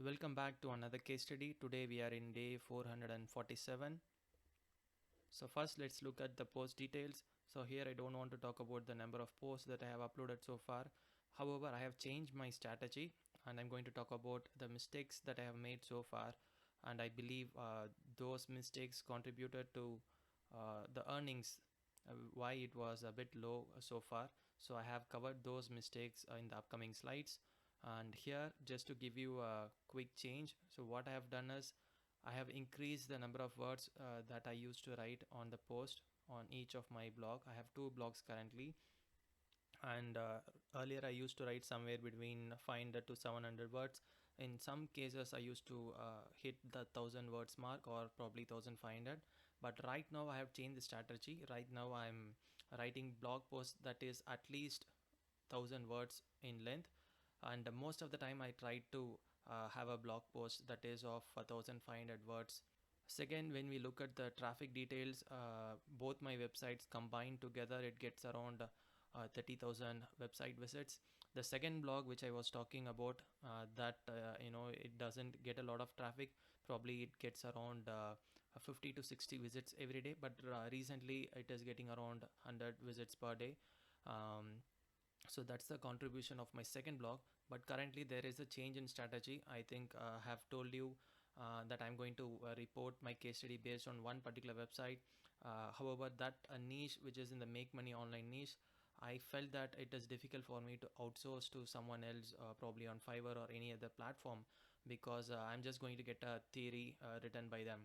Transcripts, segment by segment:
Welcome back to another case study. Today we are in day 447. So first let's look at the post details. So here I don't want to talk about the number of posts that I have uploaded so far. However, I have changed my strategy and I'm going to talk about the mistakes that I have made so far, and I believe those mistakes contributed to the earnings, why it was a bit low so far. So I have covered those mistakes in the upcoming slides. And here, just to give you a quick change, so what I have done is I have increased the number of words that I used to write on the post on each of my blog. I have two blogs currently, and earlier I used to write somewhere between 500 to 700 words. In some cases I used to hit the 1000 words mark or probably 1500, but right now I have changed the strategy. Right now I'm writing blog posts that is at least 1000 words in length, and most of the time I try to have a blog post that is of 1500 words. Second, when we look at the traffic details, both my websites combined together, it gets around 30,000 website visits. The second blog, which I was talking about, it doesn't get a lot of traffic. Probably it gets around 50 to 60 visits every day, but recently it is getting around 100 visits per day. So that's the contribution of my second blog. But currently there is a change in strategy. I think I have told you that I'm going to report my case study based on one particular website. However, that niche, which is in the make money online niche, I felt that it is difficult for me to outsource to someone else, probably on Fiverr or any other platform, because I'm just going to get a theory written by them.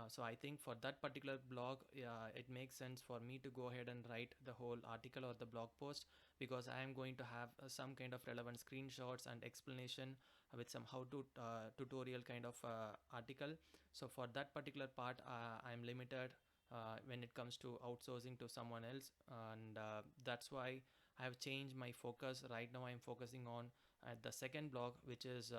So I think for that particular blog, it makes sense for me to go ahead and write the whole article or the blog post, because I am going to have some kind of relevant screenshots and explanation with some how-to tutorial kind of article. So for that particular part, I'm limited when it comes to outsourcing to someone else, and that's why I have changed my focus. Right now I'm focusing on the second blog, which is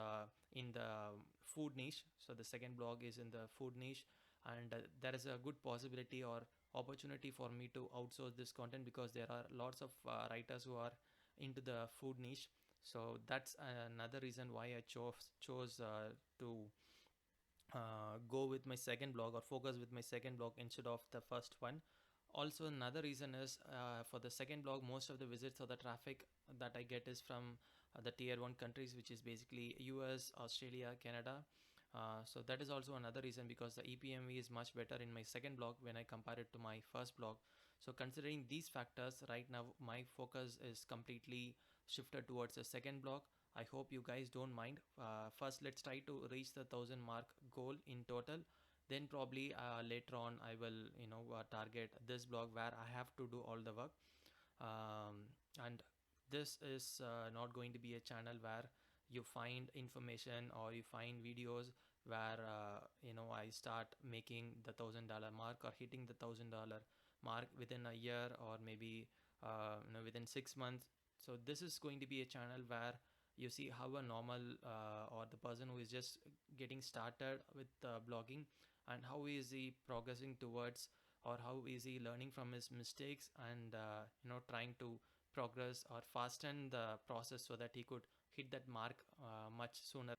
in the food niche. So the second blog is in the food niche, and there is a good possibility or opportunity for me to outsource this content, because there are lots of writers who are into the food niche. So that's another reason why I chose to go with my second blog or focus with my second blog instead of the first one. Also, another reason is for the second blog, most of the visits or the traffic that I get is from the tier 1 countries, which is basically US, Australia, Canada. So that is also another reason, because the EPMV is much better in my second blog when I compare it to my first blog. So considering these factors, right now my focus is completely shifted towards the second blog. I hope you guys don't mind. First, let's try to reach the 1000 mark goal in total. Then probably later on I will target this blog where I have to do all the work. And this is not going to be a channel where you find information or you find videos where I start making the $1000 mark or hitting the $1000 mark within a year, or maybe within 6 months. So this is going to be a channel where you see how a normal or the person who is just getting started with blogging, and how is he progressing towards, or how is he learning from his mistakes, and trying to progress or fasten the process so that he could hit that mark much sooner.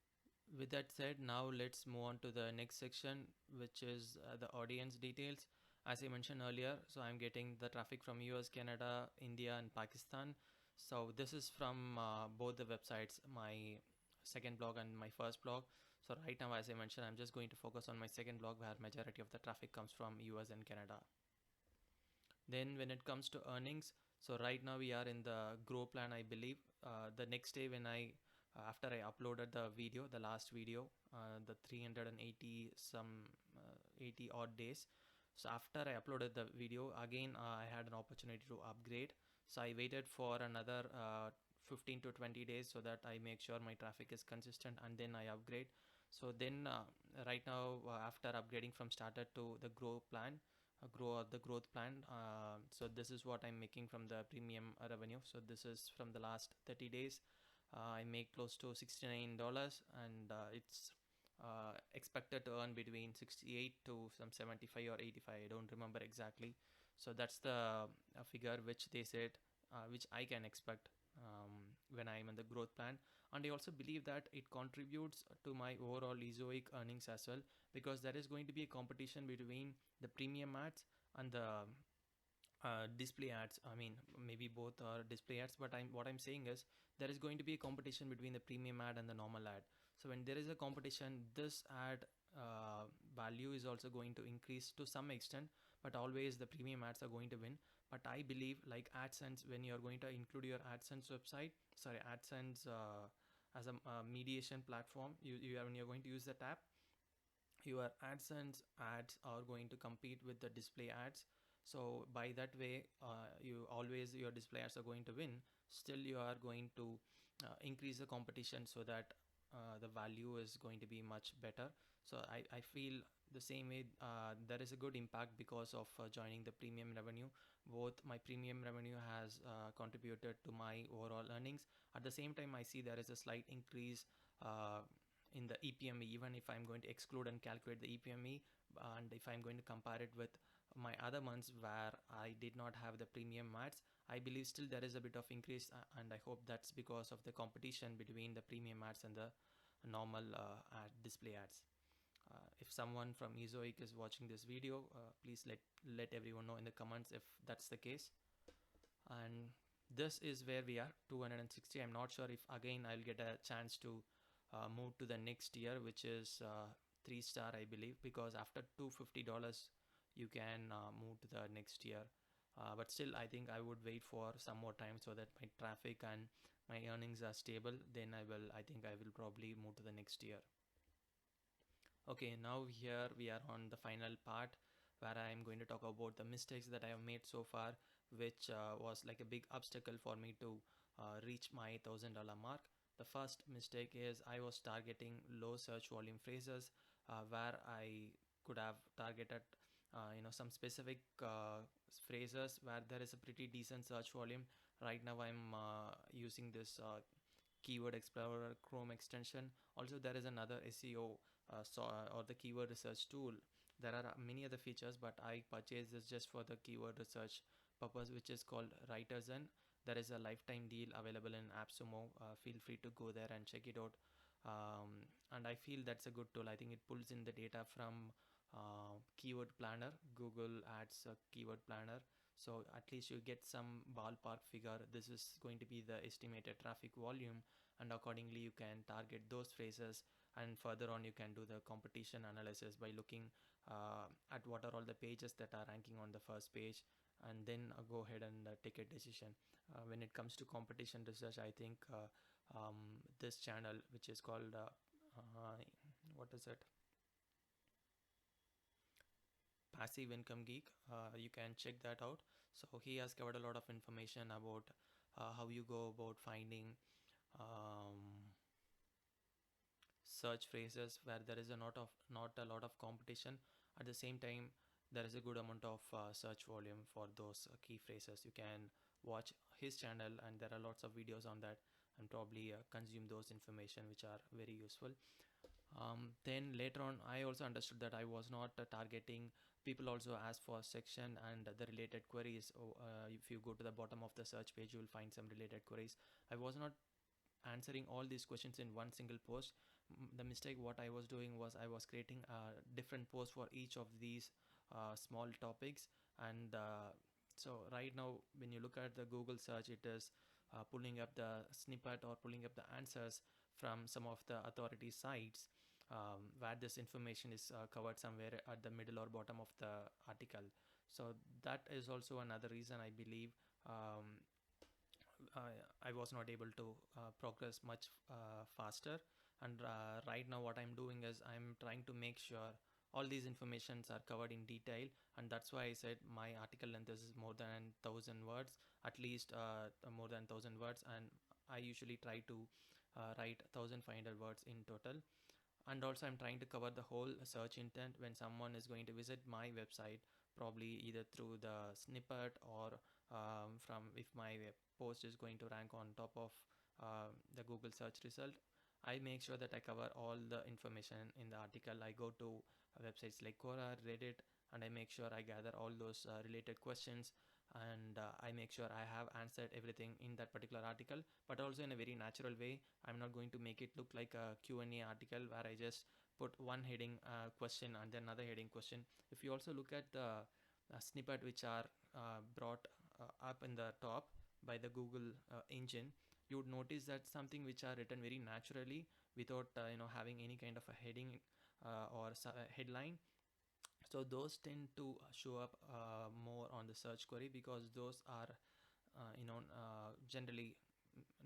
With that said, now let's move on to the next section, which is the audience details. As I mentioned earlier, so I'm getting the traffic from US, Canada, India, and Pakistan. So this is from both the websites, my second blog and my first blog. So right now, as I mentioned, I'm just going to focus on my second blog, where majority of the traffic comes from US and Canada. Then when it comes to earnings, so right now we are in the grow plan, I believe. The next day when after I uploaded the video, the last video, the 380 80 odd days. So after I uploaded the video, again I had an opportunity to upgrade. So I waited for another 15 to 20 days so that I make sure my traffic is consistent, and then I upgrade. So then right now, after upgrading from starter to the grow plan, the growth plan, so this is what I'm making from the premium revenue. So this is from the last 30 days. I make close to $69, and it's expected to earn between 68 to some 75 or 85. I don't remember exactly. So that's the figure which they said, which I can expect when I'm in the growth plan. And I also believe that it contributes to my overall Ezoic earnings as well, because there is going to be a competition between the premium ads and the display ads. I mean, maybe both are display ads, but what I'm saying is there is going to be a competition between the premium ad and the normal ad. So when there is a competition, this ad value is also going to increase to some extent, but always the premium ads are going to win. But I believe, like AdSense, when you're going to include your AdSense website, sorry, AdSense as a mediation platform, when you're going to use the tab, your AdSense ads are going to compete with the display ads. So by that way, your display ads are going to win. Still, you are going to increase the competition so that the value is going to be much better. So I feel the same way. There is a good impact because of joining the premium revenue. Both my premium revenue has contributed to my overall earnings. At the same time, I see there is a slight increase in the EPME, even if I'm going to exclude and calculate the EPME, and if I'm going to compare it with my other months where I did not have the premium ads, I believe still there is a bit of increase, and I hope that's because of the competition between the premium ads and the normal ad display ads. If someone from Ezoic is watching this video, please let everyone know in the comments if that's the case. And this is where we are, 260. I'm not sure if again I'll get a chance to move to the next tier, which is 3-star, I believe, because after $250 you can move to the next tier. But still, I think I would wait for some more time so that my traffic and my earnings are stable. Then I think I will probably move to the next tier. Okay, now here we are on the final part where I am going to talk about the mistakes that I have made so far, which was like a big obstacle for me to reach my $1,000 mark. The first mistake is I was targeting low search volume phrases where I could have targeted some specific phrases where there is a pretty decent search volume. Right now I'm using this Keyword Explorer Chrome extension. Also, there is another SEO or the keyword research tool. There are many other features, but I purchased this just for the keyword research purpose, which is called WriterZen. There is a lifetime deal available in AppSumo. Feel free to go there and check it out. And I feel that's a good tool. I think it pulls in the data from Keyword Planner, Google Ads Keyword Planner. So at least you get some ballpark figure. This is going to be the estimated traffic volume, and accordingly you can target those phrases. And further on, you can do the competition analysis by looking at what are all the pages that are ranking on the first page, and then go ahead and take a decision. When it comes to competition research, I think this channel, which is called what is it? Passive Income Geek. You can check that out. So he has covered a lot of information about how you go about finding search phrases where there is not a lot of competition. At the same time, there is a good amount of search volume for those key phrases. You can watch his channel, and there are lots of videos on that, and probably consume those information which are very useful. Then later on, I also understood that I was not targeting people also ask for section and the related queries. If you go to the bottom of the search page, you will find some related queries. I was not answering all these questions in one single post. The mistake what I was doing was I was creating a different post for each of these small topics. And so right now, when you look at the Google search, it is pulling up the snippet or pulling up the answers from some of the authority sites where this information is covered somewhere at the middle or bottom of the article. So that is also another reason I believe I was not able to progress much faster. And right now what I'm doing is I'm trying to make sure all these informations are covered in detail, and that's why I said my article length is more than 1,000 words, at least more than 1,000 words, and I usually try to write 1,500 words in total. And also I'm trying to cover the whole search intent when someone is going to visit my website, probably either through the snippet or from if my post is going to rank on top of the Google search result. I make sure that I cover all the information in the article. I go to websites like Quora, Reddit, and I make sure I gather all those related questions and I make sure I have answered everything in that particular article, but also in a very natural way. I'm not going to make it look like a Q&A article where I just put one heading question and then another heading question. If you also look at the snippet which are brought up in the top by the Google engine, you would notice that something which are written very naturally without having any kind of a heading or headline. So those tend to show up more on the search query, because those are generally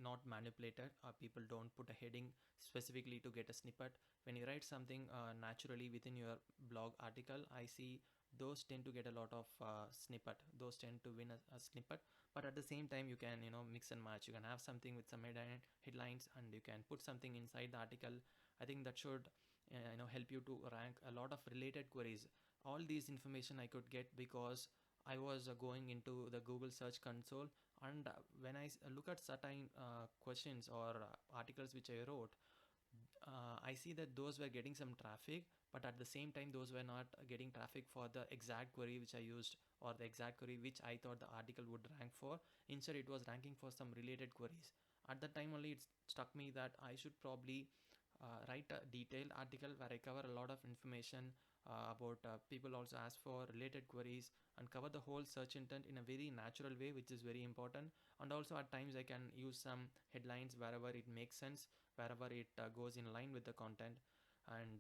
not manipulated. People don't put a heading specifically to get a snippet. When you write something naturally within your blog article, I see those tend to get a lot of snippet. Those tend to win a snippet. But at the same time, you can mix and match. You can have something with some headlines, and you can put something inside the article. I think that should help you to rank a lot of related queries. All these information I could get because I was going into the Google search console, and when I look at certain questions or articles which I wrote, I see that those were getting some traffic, but at the same time those were not getting traffic for the exact query which I used, or the exact query which I thought the article would rank for. Instead, it was ranking for some related queries. At that time only it struck me that I should probably write a detailed article where I cover a lot of information about people also ask for related queries, and cover the whole search intent in a very natural way, which is very important. And also at times I can use some headlines wherever it makes sense, wherever it goes in line with the content. And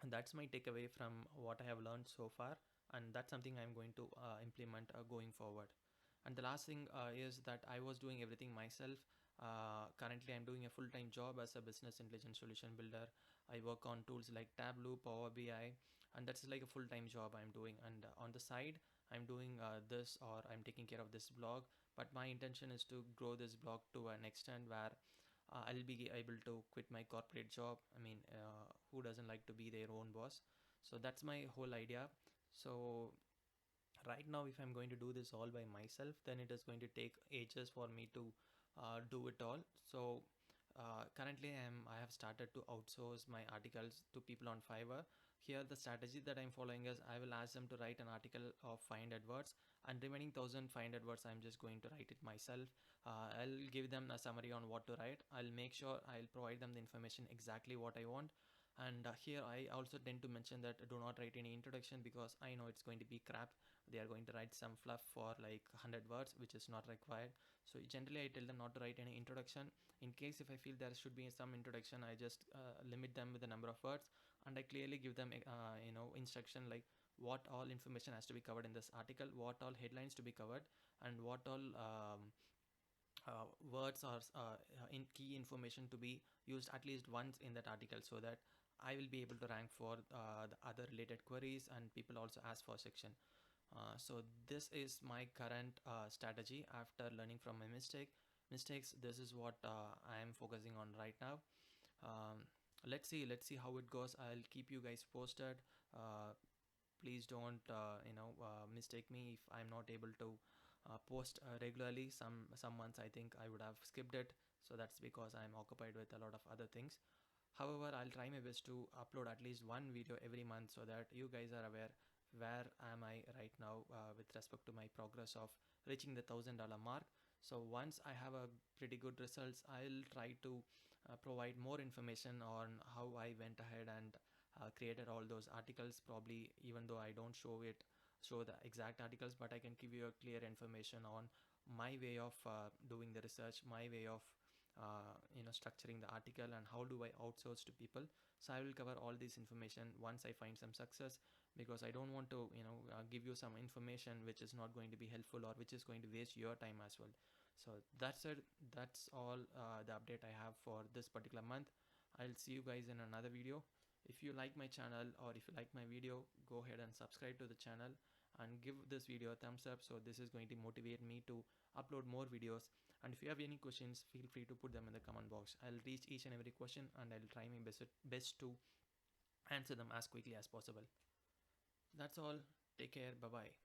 that's my takeaway from what I have learned so far, and that's something I'm going to implement going forward. And the last thing is that I was doing everything myself. Currently I'm doing a full-time job as a business intelligence solution builder. I work on tools like Tableau, Power BI, and that's like a full-time job I'm doing. And on the side, I'm doing this, or I'm taking care of this blog. But my intention is to grow this blog to an extent where I'll be able to quit my corporate job. I mean, who doesn't like to be their own boss? So that's my whole idea. So right now, if I'm going to do this all by myself, then it is going to take ages for me to do it all. So currently I have started to outsource my articles to people on Fiverr. Here the strategy that I'm following is I will ask them to write an article of 500 words, and remaining 1500 words I'm just going to write it myself. I'll give them a summary on what to write. I'll make sure I'll provide them the information exactly what I want. And here I also tend to mention that do not write any introduction, because I know it's going to be crap. They are going to write some fluff for like 100 words, which is not required. So generally I tell them not to write any introduction. In case if I feel there should be some introduction, I just limit them with the number of words, and I clearly give them instruction like what all information has to be covered in this article, what all headlines to be covered, and what all words or in key information to be used at least once in that article, so that I will be able to rank for the other related queries, and people also ask for section. So this is my current strategy after learning from my mistakes. This is what I am focusing on right now. um, let's see how it goes. I'll keep you guys posted. Please don't mistake me if I'm not able to post regularly. Some months I think I would have skipped it, so that's because I'm occupied with a lot of other things. However, I'll try my best to upload at least one video every month, so that you guys are aware where am I right now with respect to my progress of reaching the $1,000 mark. So once I have a pretty good results, I'll try to provide more information on how I went ahead and created all those articles. Probably even though I don't show the exact articles, but I can give you a clear information on my way of doing the research, my way of structuring the article, and how do I outsource to people. So I will cover all this information once I find some success, because I don't want to give you some information which is not going to be helpful, or which is going to waste your time as well. So that's it. That's all the update I have for this particular month. I'll see you guys in another video. If you like my channel, or if you like my video, go ahead and subscribe to the channel and give this video a thumbs up. So this is going to motivate me to upload more videos. And if you have any questions, feel free to put them in the comment box. I'll reach each and every question, and I'll try my best to answer them as quickly as possible. That's all. Take care. Bye bye.